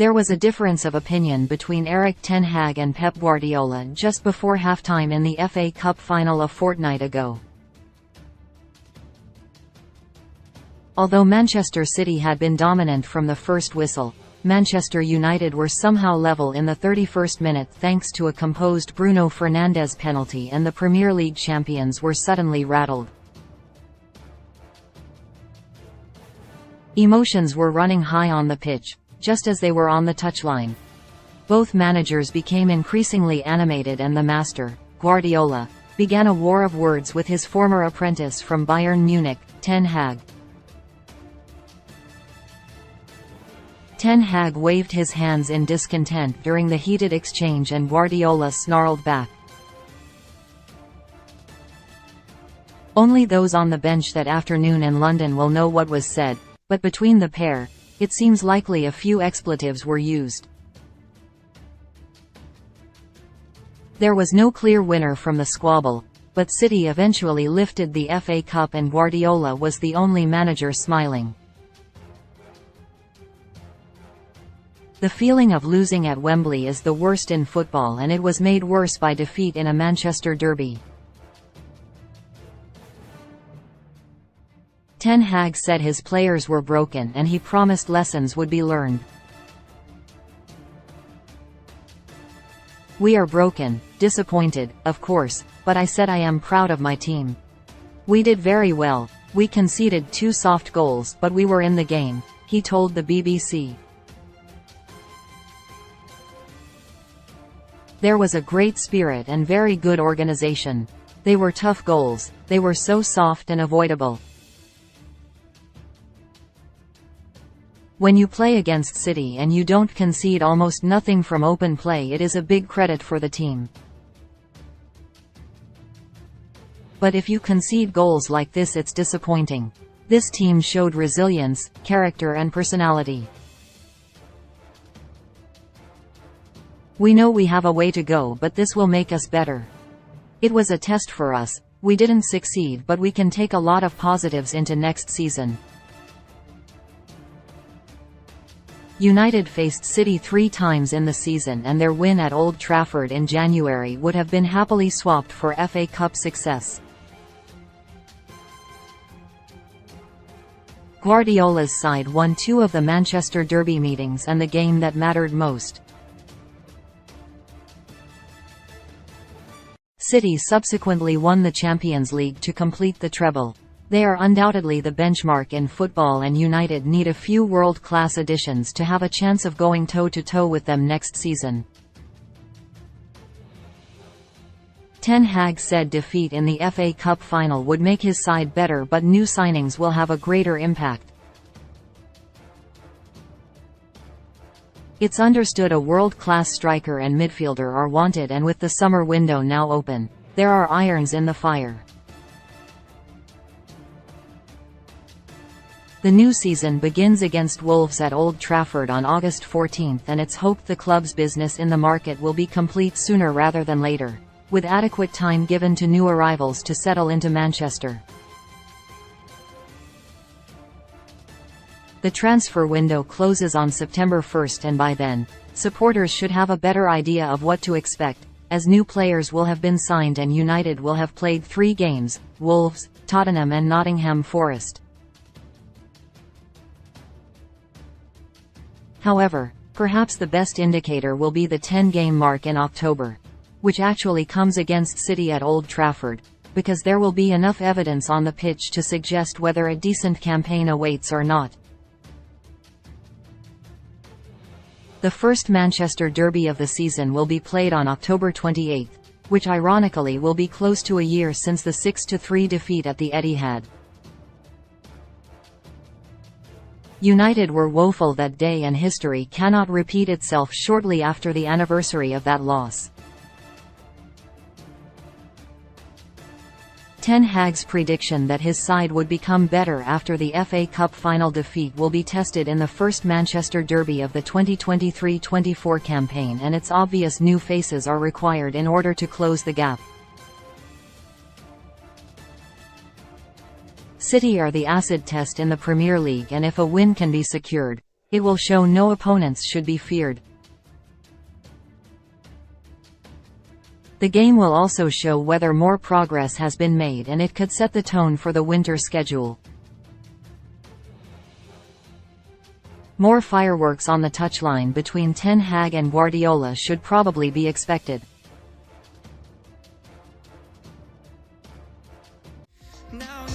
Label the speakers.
Speaker 1: There was a difference of opinion between Erik ten Hag and Pep Guardiola just before halftime in the FA Cup final a fortnight ago. Although Manchester City had been dominant from the first whistle, Manchester United were somehow level in the 31st minute thanks to a composed Bruno Fernandes penalty, and the Premier League champions were suddenly rattled. Emotions were running high on the pitch, just as they were on the touchline. Both managers became increasingly animated, and the master, Guardiola, began a war of words with his former apprentice from Bayern Munich, Ten Hag. Ten Hag waved his hands in discontent during the heated exchange, and Guardiola snarled back. Only those on the bench that afternoon in London will know what was said, but between the pair, it seems likely a few expletives were used. There was no clear winner from the squabble, but City eventually lifted the FA Cup and Guardiola was the only manager smiling. The feeling of losing at Wembley is the worst in football, and it was made worse by defeat in a Manchester derby. Ten Hag said his players were broken and he promised lessons would be learned. "We are broken, disappointed, of course, but I said I am proud of my team. We did very well. We conceded 2 soft goals, but we were in the game," he told the BBC. "There was a great spirit and very good organization. They were tough goals, they were so soft and avoidable. When you play against City and you don't concede almost nothing from open play, it is a big credit for the team. But if you concede goals like this, it's disappointing. This team showed resilience, character and personality. We know we have a way to go, but this will make us better. It was a test for us. We didn't succeed, but we can take a lot of positives into next season." United faced City 3 times in the season, and their win at Old Trafford in January would have been happily swapped for FA Cup success. Guardiola's side won 2 of the Manchester Derby meetings and the game that mattered most. City subsequently won the Champions League to complete the treble. They are undoubtedly the benchmark in football, and United need a few world-class additions to have a chance of going toe-to-toe with them next season. Ten Hag said defeat in the FA Cup final would make his side better, but new signings will have a greater impact. "It's understood a world-class striker and midfielder are wanted, and with the summer window now open, there are irons in the fire. The new season begins against Wolves at Old Trafford on August 14, and it's hoped the club's business in the market will be complete sooner rather than later, with adequate time given to new arrivals to settle into Manchester. The transfer window closes on September 1, and by then, supporters should have a better idea of what to expect, as new players will have been signed and United will have played 3 games: Wolves, Tottenham and Nottingham Forest. However, perhaps the best indicator will be the 10-game mark in October, which actually comes against City at Old Trafford, because there will be enough evidence on the pitch to suggest whether a decent campaign awaits or not. The first Manchester derby of the season will be played on October 28, which ironically will be close to a year since the 6-3 defeat at the Etihad. United were woeful that day, and history cannot repeat itself shortly after the anniversary of that loss. Ten Hag's prediction that his side would become better after the FA Cup final defeat will be tested in the first Manchester derby of the 2023-24 campaign, and its obvious new faces are required in order to close the gap. City are the acid test in the Premier League, and if a win can be secured, It will show no opponents should be feared. The game will also show whether more progress has been made, and it could set the tone for the winter schedule. More fireworks on the touchline between Ten Hag and Guardiola should probably be expected.
Speaker 2: Now